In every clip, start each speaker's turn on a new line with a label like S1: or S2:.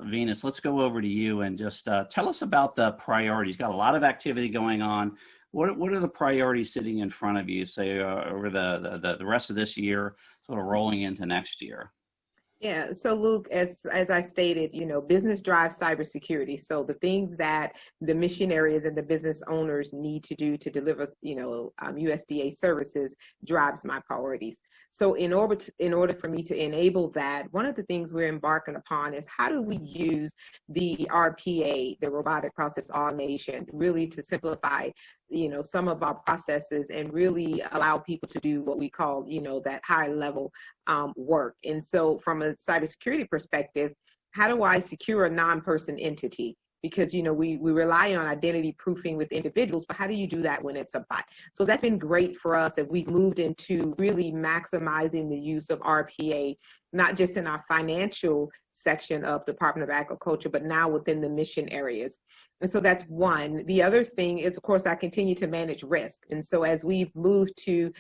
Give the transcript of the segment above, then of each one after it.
S1: Venus, let's go over to you and just tell us about the priorities. Got a lot of activity going on. What are the priorities sitting in front of you, say, over the rest of this year, sort of rolling into next year?
S2: Yeah, so Luke, as I stated, business drives cybersecurity. So the things that the missionaries and the business owners need to do to deliver, USDA services drives my priorities. So in order for me to enable that, one of the things we're embarking upon is how do we use the RPA, the robotic process automation, really to simplify some of our processes and really allow people to do what we call, that high level work. And so from a cybersecurity perspective, how do I secure a non-person entity? Because, we rely on identity proofing with individuals, but how do you do that when it's a bot? So that's been great for us as we've moved into really maximizing the use of RPA, not just in our financial section of Department of Agriculture, but now within the mission areas. And so that's one. The other thing is, of course, I continue to manage risk. And so as we've moved to,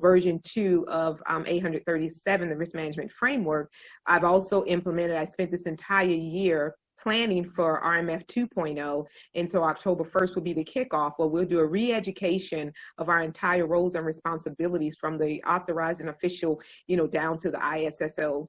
S2: version 2 of 837, the risk management framework, I've also implemented, I spent this entire year planning for RMF 2.0. And so October 1st will be the kickoff where we'll do a re-education of our entire roles and responsibilities from the authorizing official, down to the ISSO,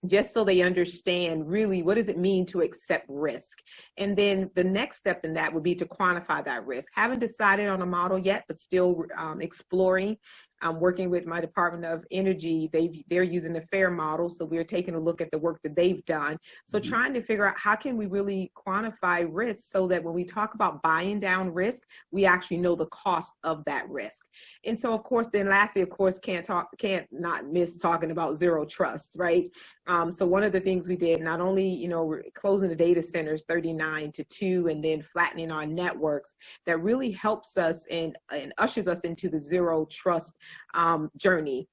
S2: just so they understand really what does it mean to accept risk. And then the next step in that would be to quantify that risk. Haven't decided on a model yet, but still exploring. I'm working with my Department of Energy. They're using the FAIR model, so we're taking a look at the work that they've done. So trying to figure out how can we really quantify risk so that when we talk about buying down risk, we actually know the cost of that risk. And so, of course, then lastly, of course, can't not miss talking about zero trust, right? So one of the things we did, not only, we're closing the data centers 39 to 2 and then flattening our networks, that really helps us and ushers us into the zero trust journey.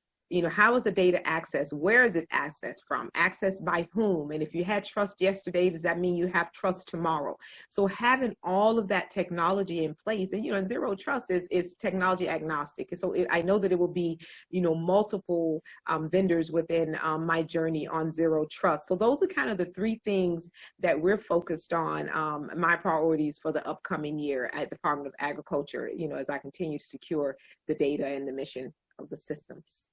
S2: How is the data accessed? Where is it accessed from? Accessed by whom? And if you had trust yesterday, does that mean you have trust tomorrow? So having all of that technology in place, and zero trust is technology agnostic. So I know that it will be, multiple vendors within my journey on zero trust. So those are kind of the three things that we're focused on, my priorities for the upcoming year at the Department of Agriculture, as I continue to secure the data and the mission of the systems.